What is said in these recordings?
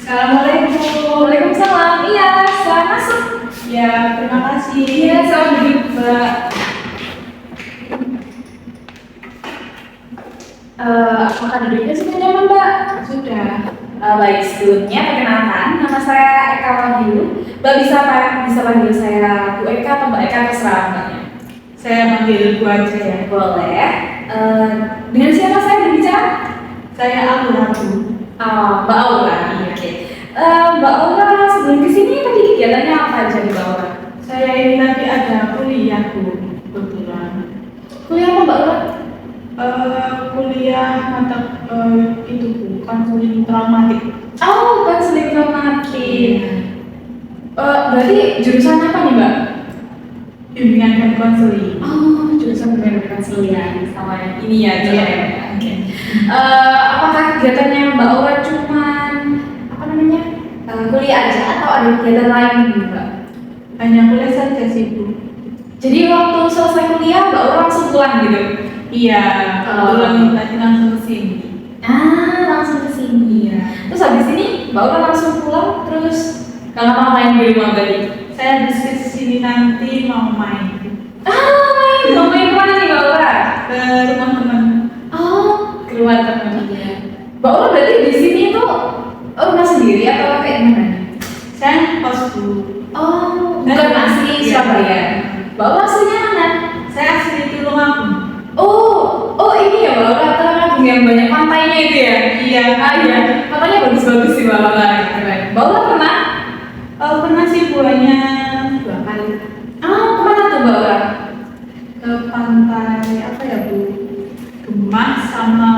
Assalamualaikum. Waalaikumsalam. Iya, selamat masuk. Ya, terima kasih. Iya, selamat duduk, Mbak. Apakah duduknya sudah nyaman, Mbak? Sudah. Baik, sebelumnya perkenalkan, nama saya Eka Wahyu. Mbak bisa panggil saya Bu Eka atau Mbak Eka, terserah Mbaknya. Saya panggil Bu aja ya. Boleh. Dengan siapa saya berbicara? Saya Aura Bu. Mbak Aura. Iya. Oke. Mbak Aura sebelum kesini tadi kegiatannya apa aja nih, Mbak Aura? Saya ini tadi ada kuliah Bu, kebetulan. Kuliah apa, Mbak Aura? Kuliah mata itu Bu, konseling traumatik. Oh, konseling traumatik. Berarti jurusan apa nih, Mbak? Bimbingan dan konseling. Oh, jurusan bimbingan dan konseling sama yang ini ya, Iya. Oke. Apakah kegiatannya Mbak Aura cuman apa namanya kuliah aja atau ada kegiatan lain nih, Mbak? Hanya kuliah saja sih Bu. Jadi waktu selesai kuliah Mbak Aura langsung pulang gitu? Iya, kebetulan tadi langsung ke sini. Langsung ke sini. Iya. Terus habis ini Mbak Aura langsung pulang terus nggak ngapa-ngapain di rumah tadi? Saya habis ke sini nanti mau main Mau main kemana nih Mbak Aura? ke rumah teman. Ke rumah teman. Iya. Mbak Aura berarti di sini tuh rumah sendiri atau kayak gimana? Saya kos Bu. Bukan asli Iya. Surabaya. Mbak Aura aslinya mana? Saya asli Tulungagung. Ini ya Mbak Aura, Tulungagung yang banyak pantainya itu ya? Iya. Iya. Pantainya bagus-bagus sih Mbak Aura. Keren. Mbak Aura pernah? Pernah sih Bu, hanya 2 kali Kemana tuh Mbak Aura? ke pantai apa ya Bu? Gemah sama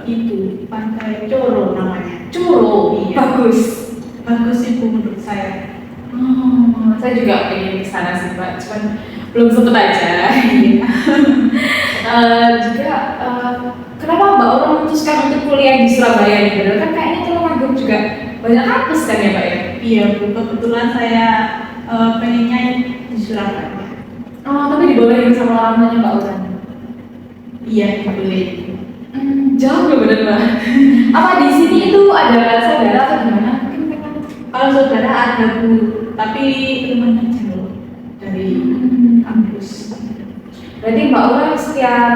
itu pantai Coro namanya. Curo. Iya. Bagus sih Bu menurut saya. Saya juga pengen ke sana sih Mbak, cuman belum sempet aja. Juga kenapa Mbak Aura memutuskan untuk kuliah di Surabaya nih? Bener kan kayaknya Tulungagung juga banyak kampus kan ya Mbak ya? Iya Bu, kebetulan saya pengennya di Surabaya. Tapi dibolehin sama orang tuanya Mbak Aura? Iya, boleh. Jauh ya bener Mbak. Apa di sini itu ada saudara atau gimana? Mungkin mereka. Kalau saudara ada Bu, tapi rumahnya jauh dari kampus. Berarti Mbak Aura setiap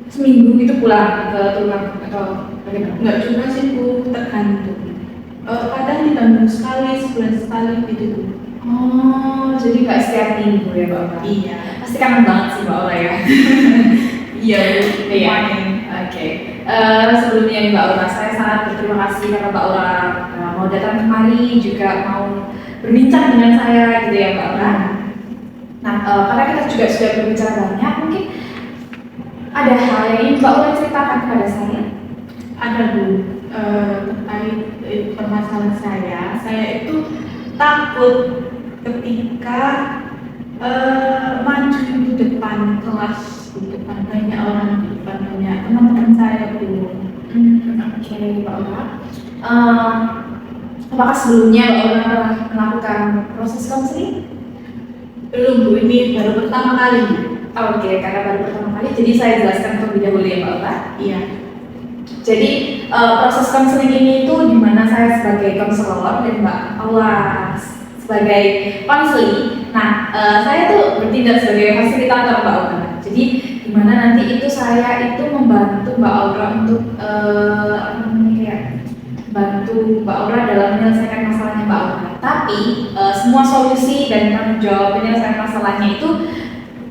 seminggu itu pulang ke Tulungagung atau bagaimana? Enggak juga sih Bu, tergantung. Kadang 3 minggu sekali, sebulan sekali gitu Bu. Jadi nggak setiap minggu ya Mbak Aura? Iya. Pasti kangen banget sih Mbak Aura ya. Iya Bu. Iya. Oke. Sebelumnya nih Mbak Aura, saya sangat berterima kasih karena Mbak Aura mau datang kemari juga mau berbincang dengan saya gitu ya Mbak Aura. Nah, karena kita juga sudah berbicara banyak, mungkin ada hal yang ingin Mbak Aura ceritakan kepada saya. Ada Bu, terkait permasalahan saya itu takut ketika maju di depan kelas, di depan banyak orang, di depan banyak teman-teman saya Bu. Oke, Mbak Aura. Apakah sebelumnya Mbak Aura pernah melakukan proses konseling? Belum Bu, ini baru pertama kali. Oke, karena baru pertama kali, jadi saya jelaskan terlebih dahulu ya Mbak Aura. Iya. Jadi proses konseling ini itu di mana saya sebagai konselor dan Mbak Aura sebagai konseli. Nah, saya tuh bertindak sebagai fasilitator Mbak Aura. Jadi di mana nanti itu saya itu membantu Mbak Aura untuk bantu Mbak Aura dalam menyelesaikan masalahnya Mbak Aura. Tapi semua solusi dan tanggung jawab penyelesaian masalahnya itu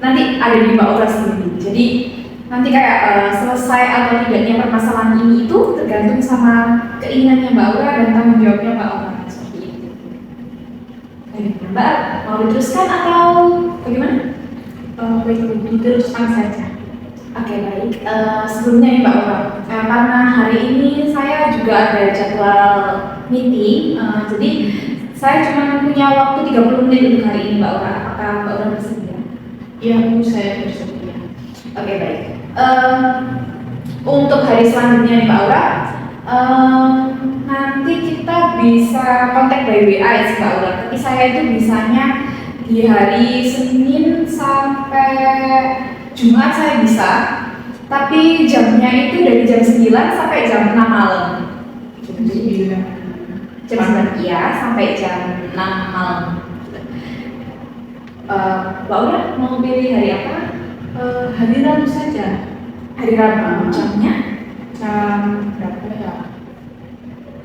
nanti ada di Mbak Aura sendiri. Jadi nanti kayak selesai atau tidaknya permasalahan ini itu tergantung sama keinginannya Mbak Aura dan tanggung jawabnya Mbak Aura seperti itu. Mbak, mau diteruskan atau bagaimana? Baik, diteruskan saja. Oke, baik. Sebelumnya nih Mbak Aura, karena hari ini saya juga ada jadwal meeting, jadi saya cuma punya waktu 30 menit untuk hari ini Mbak Aura. Apakah Mbak Aura bersedia? Iya Bu, saya bersedia. Oke, baik. Untuk hari selanjutnya nih Mbak Aura, nanti kita bisa kontak by WA ya Mbak Aura. Tapi saya itu bisanya di hari Senin sampai Jumat saya bisa, tapi jamnya itu dari jam 9 sampai jam 6 malam. Jam 9. Jam 9 iya sampai jam 6 malam. Mbak Aura mau pilih hari apa? Hari Rabu saja. Hari Rabu. Jamnya? Jam berapa ya?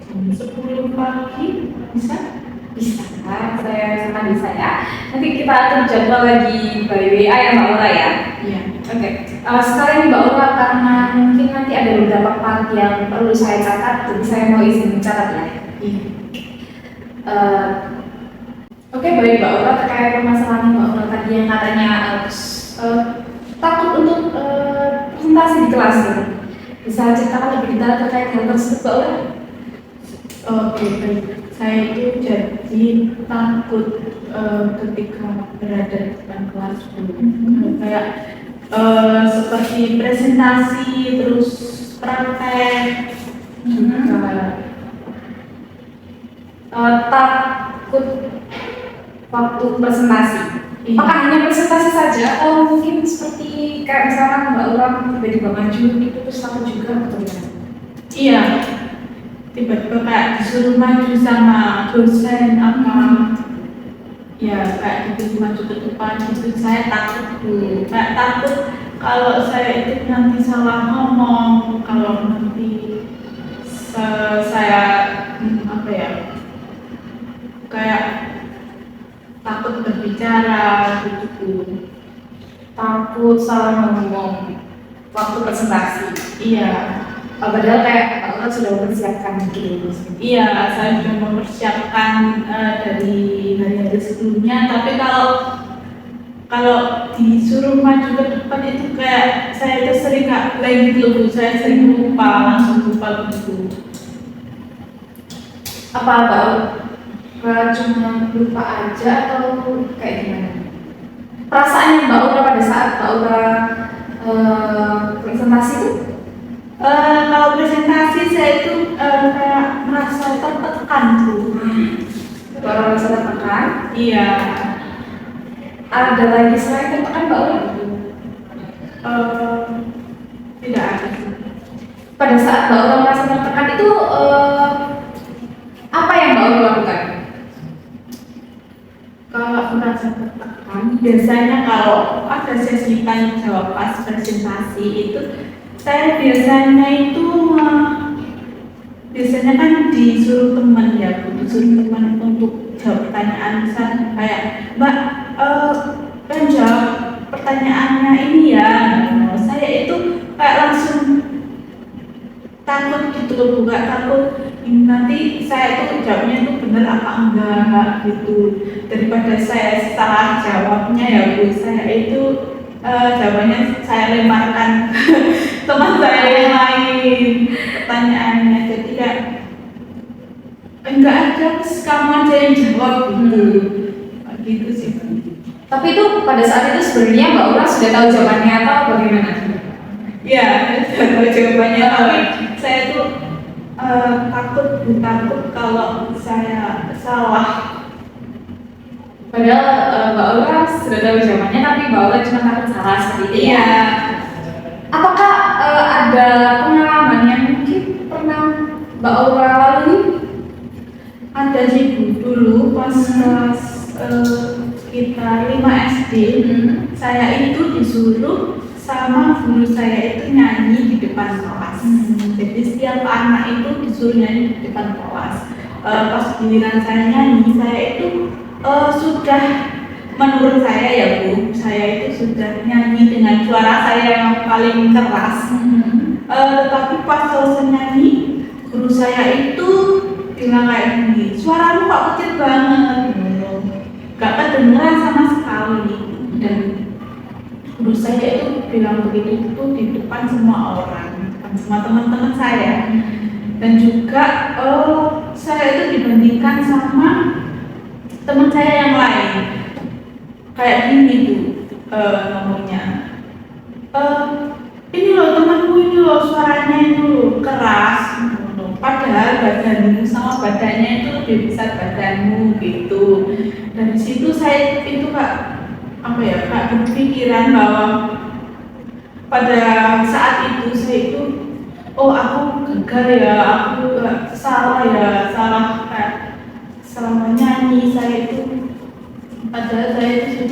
Jam 10 pagi bisa? Bisa, saya sangat bisa ya. Nanti kita atur jadwal lagi by WA ya Mbak Aura ya. Iya. Oke. Sekarang Mbak Aura karena mungkin nanti ada beberapa part yang perlu saya catat, jadi saya mau izin mencatat ya. Iya. Oke, baik Mbak Aura, terkait permasalahan Mbak Aura tadi yang katanya takut untuk presentasi di kelas gitu. Bisa ceritakan lebih detail terkait hal tersebut Mbak Aura? Oke, baik. Saya itu jadi takut ketika berada di depan kelas kayak seperti presentasi, terus praktek, juga Takut waktu presentasi. Iya. Apakah hanya presentasi saja atau mungkin seperti kayak misalkan Mbak Aura tiba-tiba maju gitu terus takut juga atau gimana? Iya, tiba-tiba kayak disuruh maju sama dosen apa, ya kayak gitu maju ke depan gitu. Saya takut dulu, kayak takut kalau saya itu nanti salah ngomong, kalau nanti saya apa ya, kayak takut berbicara gitu. Takut salah ngomong waktu presentasi. Iya. Padahal kayak Mbak Aura sudah mempersiapkan gitu. Iya, saya sudah mempersiapkan dari hari-hari sebelumnya. Tapi kalau disuruh maju ke depan itu kayak saya itu sering nggak blank gitu loh, saya sering lupa, langsung lupa gitu. Apa Mbak Aura cuma lupa aja atau kayak gimana? Perasaannya Mbak Aura pada saat Mbak Aura presentasi itu? Kalau presentasi saya itu kayak merasa tertekan tuh. Mbak Aura merasa tertekan? Iya. Ada lagi selain tertekan Mbak Aura? Tidak ada. Pada saat Mbak Aura merasa tertekan itu apa yang Mbak Aura lakukan? Kalau merasa tertekan, biasanya kalau ada sesi tanya jawab pas presentasi itu, saya biasanya itu biasanya kan disuruh teman ya, disuruh teman untuk jawab pertanyaan, misalnya kayak Mbak, kan jawab pertanyaannya ini ya. Nah, saya itu kayak langsung takut gitu loh, bukan takut nanti saya itu jawabnya itu benar apa enggak gitu, daripada saya salah jawabnya ya Bu, saya itu jawabannya saya lemparkan teman saya yang lain pertanyaannya, jadi kayak enggak ada, kamu aja yang jawab gitu sih. Tapi itu pada saat itu sebenarnya Mbak Aura sudah tahu jawabannya atau bagaimana? Ya, sudah tahu jawabannya, tapi saya tuh takut kalau saya salah. Padahal Mbak Aura sudah tahu jawabannya, tapi Mbak Aura cuma takut salah seperti itu. Iya. Apakah ada pengalaman yang mungkin pernah Mbak Aura lalui? Ada sih Bu, dulu pas kelas sekitar 5 SD, saya itu disuruh sama guru saya itu nyanyi di depan kelas. Jadi setiap anak itu disuruh nyanyi di depan kelas. Pas giliran saya nyanyi, saya itu sudah, menurut saya ya Bu, saya itu sudah nyanyi dengan suara saya yang paling keras. Tetapi pas selesai nyanyi, guru saya itu bilang kayak gini, suaramu kok kecil banget, gak kedengeran sama sekali. Dan guru saya itu bilang begitu itu di depan semua orang, depan semua teman-teman saya. Dan juga saya itu dibandingkan sama teman saya yang lain, kayak gini Bu, ngomongnya, ini loh temanku, ini loh suaranya itu keras, padahal badanmu sama badannya itu lebih besar badanmu gitu. Dari situ saya itu kak berpikiran bahwa pada saat itu saya itu, oh aku gagal ya, aku salah ya, salah kayak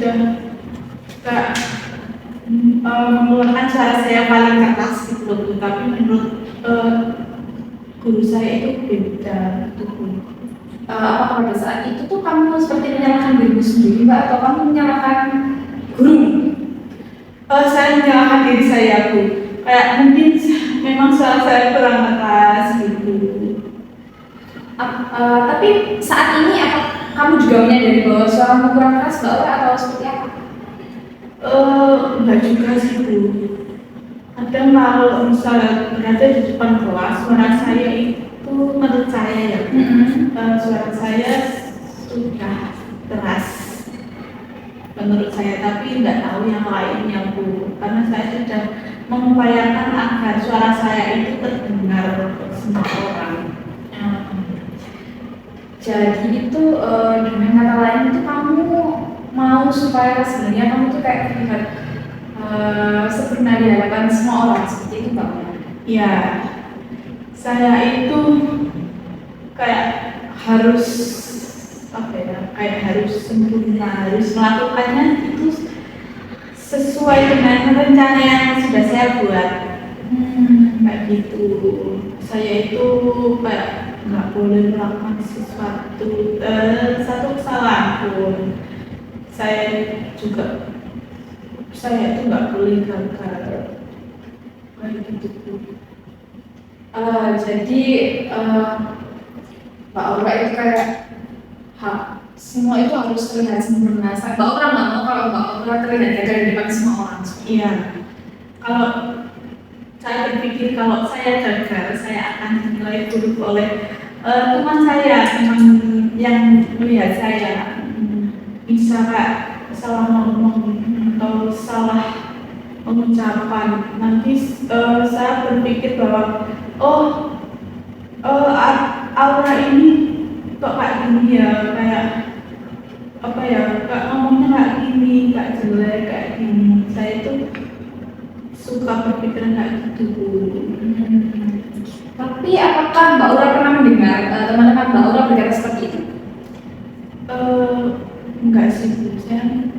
sudah kayak mengeluarkan suara saya paling keras gitu loh Bu. Tapi menurut guru saya itu beda gitu Bu. Apakah pada saat itu tuh kamu seperti menyalahkan dirimu sendiri Mbak atau kamu menyalahkan guru? Saya menyalahkan diri saya Bu. Kayak mungkin memang suara saya kurang keras gitu. Tapi saat ini apa kamu juga menyadari bahwa suaramu kurang keras Mbak Aura atau seperti apa? Enggak juga sih Bu. Kadang kalau misalnya berada di depan kelas, suara saya itu menurut saya ya Bu, suara saya sudah keras menurut saya, tapi nggak tahu yang lainnya Bu, karena saya sudah mengupayakan agar suara saya itu terdengar semua orang. Jadi itu dengan kata lain itu kamu mau supaya sebenarnya kamu tuh kayak terlihat sempurna di hadapan semua orang seperti itu Mbak? Ya, saya itu kayak harus apa ya, kayak harus sempurna, harus melakukannya itu sesuai dengan rencana yang sudah saya buat. Kayak gitu. Saya itu kayak nggak boleh melakukan sesuatu satu kesalahan pun. Saya itu nggak boleh gagal. Kayak gitu. Jadi Mbak Aura itu kayak semua itu harus terlihat sempurna. Mbak Aura nggak mau kalau Mbak Aura terlihat gagal di depan semua orang. Iya. Kalau saya berpikir kalau saya gagal, saya akan dinilai buruk oleh teman yang melihat saya bisa salah ngomong atau salah pengucapan. Nanti saya berpikir bahwa Aura ini kok kayak gini ya, kayak apa ya, kayak ngomongnya kayak gini, kayak jelek kayak gini. Saya itu suka berpikiran kayak gitu Bu. Tapi apakah Mbak Aura pernah mendengar teman-teman Mbak Aura berkata seperti itu? Enggak sih Bu, saya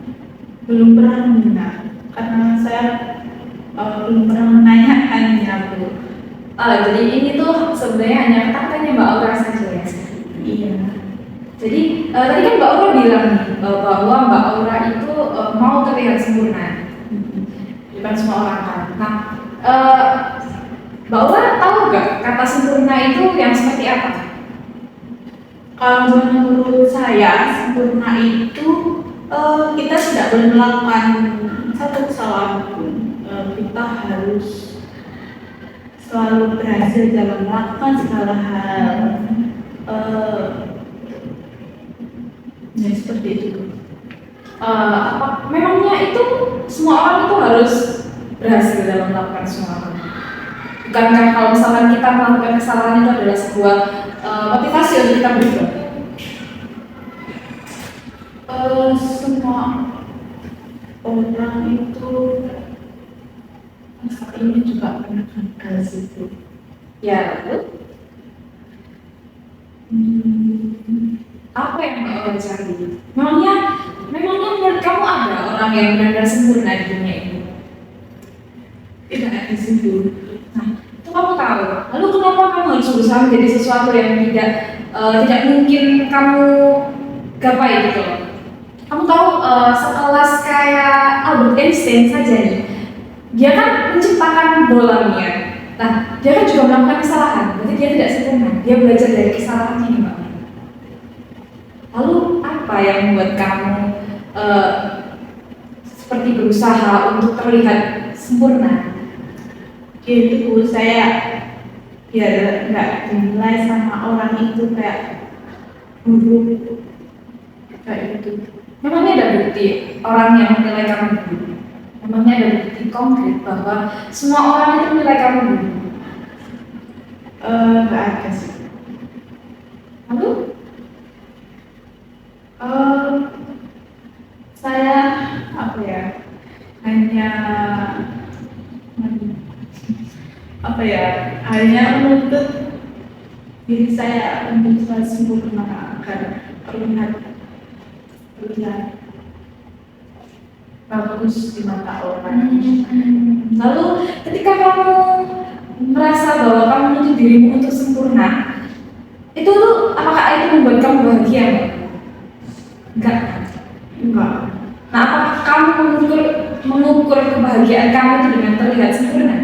belum pernah mendengar karena saya belum pernah menanyakannya Bu. Jadi ini tuh sebenarnya hanya kata-katanya Mbak Aura saja ya? Iya. Jadi tadi kan Mbak Aura bilang nih bahwa Mbak Aura itu mau terlihat sempurna di depan semua orang kan. Nah, Mbak Aura tahu nggak kata sempurna itu yang seperti apa? Kalau menurut saya sempurna itu kita tidak boleh melakukan satu kesalahan pun. Kita harus selalu berhasil dalam melakukan segala hal. Ya seperti itu. Memangnya itu semua orang itu harus berhasil dalam melakukan semua hal? Bukankah kalau misalkan kita melakukan kesalahan itu adalah sebuah motivasi untuk kita berubah? Semua orang itu saat ini juga pernah gagal situ. Ya, betul. Apa yang Mbak Aura cari? Memangnya menurut kamu ada orang yang benar-benar sempurna di dunia ini? Tidak ada situ. Nah, itu kamu tahu. Lalu kenapa kamu harus berusaha menjadi sesuatu yang tidak mungkin kamu gapai gitu loh? Kamu tahu sekelas kayak Albert Einstein saja nih, dia kan menciptakan bolanya. Nah, dia kan juga melakukan kesalahan, berarti dia tidak sempurna. Dia belajar dari kesalahannya nih Mbak. Lalu apa yang membuat kamu seperti berusaha untuk terlihat sempurna? Gitu Bu, saya biar nggak dinilai sama orang itu kayak buruk kayak gitu. Memangnya ada bukti orang yang menilai kamu buruk? Memangnya ada bukti konkret bahwa semua orang itu menilai kamu buruk? Nggak ada sih. Lalu? Saya apa ya, hanya menuntut diri saya untuk sempurna agar terlihat bagus di mata orang. Lalu ketika kamu merasa bahwa kamu menuntut dirimu untuk sempurna, itu tuh apakah itu membuat kamu bahagia? Enggak. Enggak. Nah, apakah kamu mengukur kebahagiaan kamu itu dengan terlihat sempurna?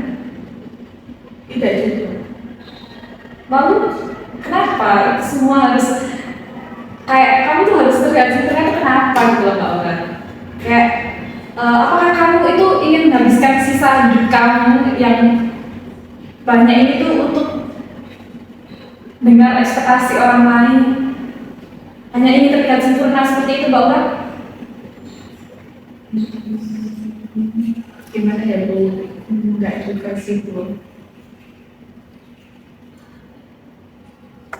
Tidak juga. Lalu kenapa itu semua harus kayak kamu tuh harus terlihat sempurna itu kenapa gitu loh Mbak Aura? Kayak apakah kamu itu ingin menghabiskan sisa hidup kamu yang banyak ini tuh untuk dengar ekspektasi orang lain? Hanya ingin terlihat sempurna seperti itu Mbak Aura? Gimana ya Bu? Enggak juga sih Bu.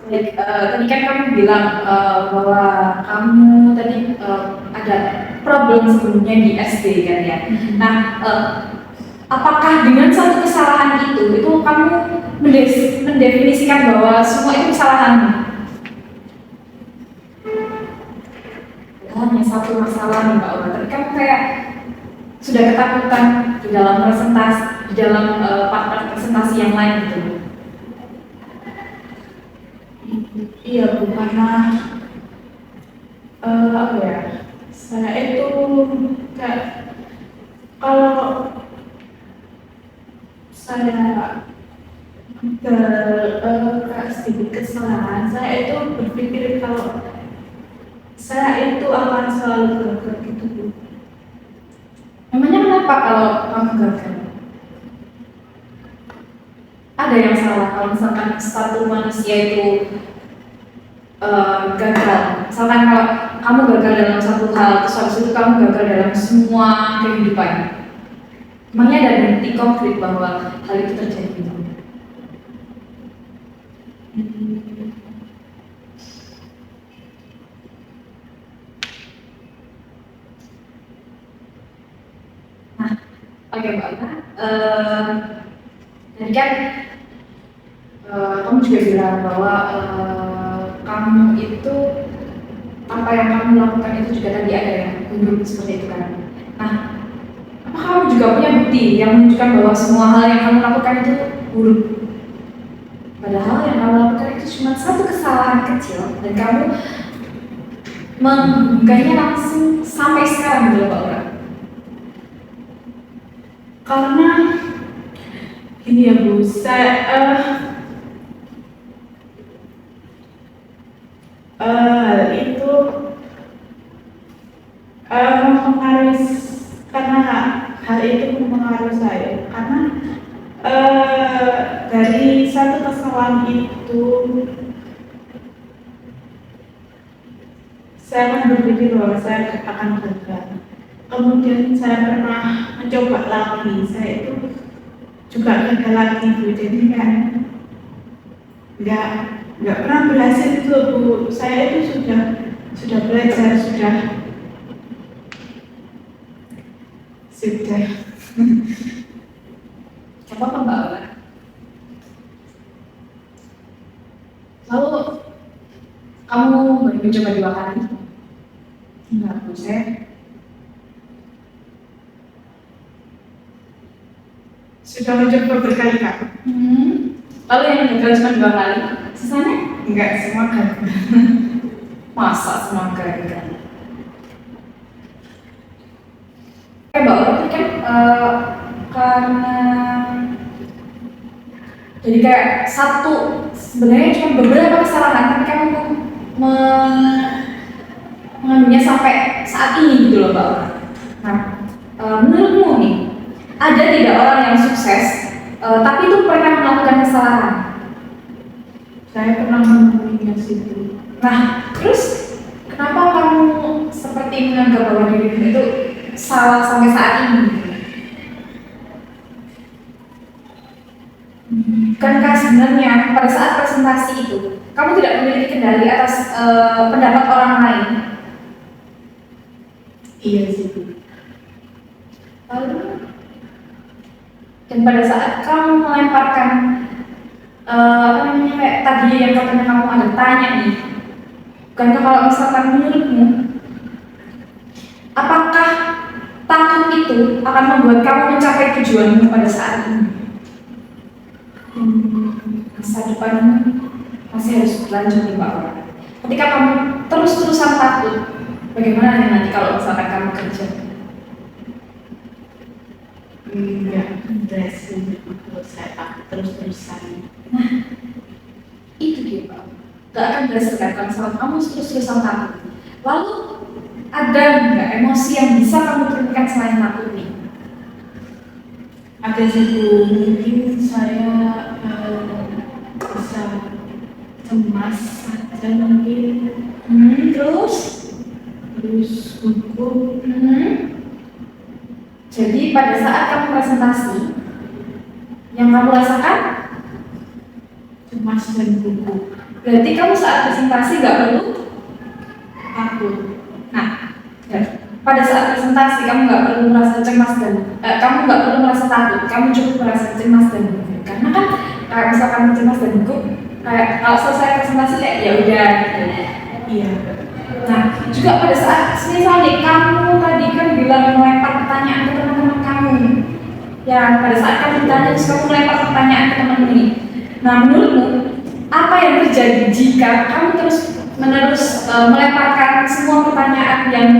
Tadi kan kamu bilang bahwa kamu tadi ada problem sebelumnya di SD kan ya. Nah, apakah dengan satu kesalahan itu kamu mendefinisikan bahwa semua itu kesalahanmu? Hanya satu masalah nih Mbak Aura, tapi kamu kayak sudah ketakutan di dalam presentasi, di dalam part presentasi yang lain gitu. Iya Bu, karena apa ya? Saya itu kayak kalau saya kayak sedikit kesalahan, saya itu berpikir kalau saya itu akan selalu gagal gitu Bu. Memangnya kenapa kalau kamu gagal? Ada yang salah kalau misalkan satu manusia itu gagal. Misalkan kalau kamu gagal dalam satu hal, terus habis itu kamu gagal dalam semua kehidupan. Memangnya ada bukti konkret bahwa hal itu terjadi? Nah, oke Mbak Ana. Tadi kan kamu juga bilang bahwa kamu itu apa yang kamu lakukan itu juga tadi ada yang buruk seperti itu kan. Nah, apa kamu juga punya bukti yang menunjukkan bahwa semua hal yang kamu lakukan itu buruk? Padahal yang kamu lakukan itu cuma satu kesalahan kecil dan kamu mengganya langsung sampai sekarang gitu loh Mbak Aura. Karena gini ya Bu, saya itu mempengaruhi, karena hal itu mempengaruhi saya karena dari satu kesalahan itu saya akan berpikir bahwa saya akan gagal. Kemudian saya pernah mencoba lagi, saya itu juga gagal lagi Bu. Jadi kan nggak pernah berhasil itu Bu. Saya itu sudah belajar, sudah Apa Mbak Aura? Lalu kamu baru mencoba 2 kali? Enggak, Bu. Saya sudah mencoba berkali-kali. Lalu yang gagal cuma 2 kali, sisanya? Enggak, semua gagal. Masa semua gagal? Mbak Aura tadi kan karena jadi kayak satu sebenarnya cuma beberapa kesalahan tapi kamu mengambilnya sampai saat ini gitu loh Mbak Aura. Nah, menurutmu nih ada tidak orang yang sukses tapi itu pernah melakukan kesalahan? Saya pernah menemuinya situ. Nah, terus kenapa kamu seperti menganggap bahwa dirimu itu salah sampai saat ini? Bukankah sebenarnya pada saat presentasi itu kamu tidak memiliki kendali atas pendapat orang lain? Iya sih. Lalu, dan pada saat kamu melemparkan apa namanya kayak tadi yang katanya kamu ada tanya nih, bukankah kalau misalkan menurutmu apakah takut itu akan membuat kamu mencapai tujuanmu pada saat ini? Masa depanmu masih harus berlanjut nih Mbak Aura. Ketika kamu terus-terusan takut, bagaimana nih nanti kalau misalkan kamu kerja? Enggak ada sih kalau saya takut terus-terusan. Nah, itu dia Mbak. Gak akan berhasil kan kalau misalkan kamu terus-terusan takut. Lalu ada nggak emosi yang bisa kamu turunkan selain takut nih? Ada sih Bu, mungkin saya bisa cemas saja mungkin. Terus Gugup. Jadi pada saat kamu presentasi, yang kamu rasakan Cemas dan gugup. berarti kamu saat presentasi nggak perlu Takut. Nah, pada saat presentasi kamu nggak perlu merasa cemas dan kamu nggak perlu merasa takut, kamu cukup merasa cemas dan gugup. Karena kan kayak misal kamu cemas dan gugup, kayak kalau selesai presentasi kayak ya udah gitu. Iya. Nah, juga pada saat misalnya kamu tadi kan bilang melempar pertanyaan ke teman-teman kamu, ya pada saat kamu ditanya terus kamu melempar pertanyaan ke teman ini. Nah, menurutmu apa yang terjadi jika kamu terus menerus melemparkan semua pertanyaan yang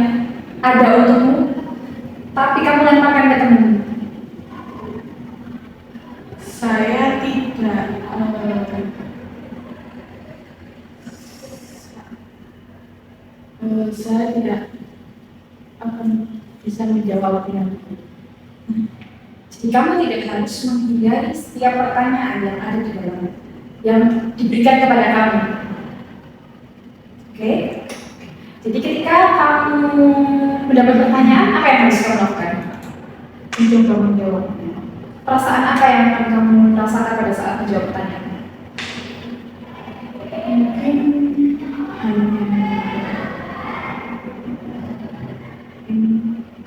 ada untukmu, tapi kamu lemparkan ke temanmu? Saya tidak saya tidak akan bisa menjawabnya. Jadi kamu tidak harus menghindari setiap pertanyaan yang ada di dalam yang diberikan kepada kamu. Oke? Jadi ketika kamu mendapat pertanyaan, apa yang harus kamu lakukan? Mencoba menjawabnya. Perasaan apa yang akan kamu rasakan pada saat menjawab pertanyaan? Mungkin hanya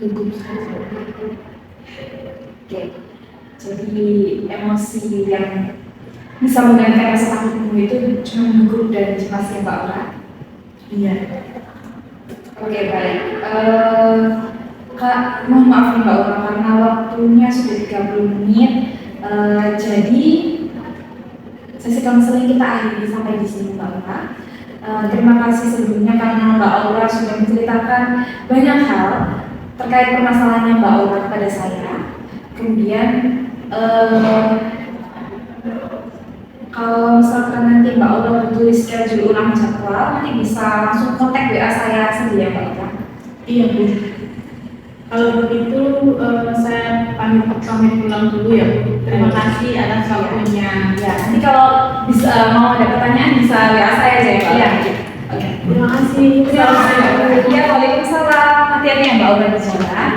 gugup saja. Oke. Jadi emosi yang bisa menggantikan rasa takutmu itu cuma gugup dan cemas ya Mbak Aura? Iya. Oke, baik. Kak, mohon maaf nih Mbak Aura karena waktunya sudah 30 menit. Jadi sesi konseling kita akhiri sampai di sini Mbak Aura. Terima kasih sebelumnya karena Mbak Aura sudah menceritakan banyak hal terkait permasalahannya Mbak Aura kepada saya. Kemudian kalau misalkan nanti Mbak Aura butuh schedule ulang jadwal, nanti bisa langsung kontak WA saya sendiri ya Mbak Aura. Iya Bu. Kalau begitu saya pamit pulang dulu ya Bu. Terima kasih atas waktunya. Ya, nanti kalau bisa mau ada pertanyaan bisa WA saya aja ya Mbak. Iya. Oke. Terima kasih. Terima kasih Mbak Aura. Iya, waalaikumsalam. Hati-hati ya Mbak Aura di jalan.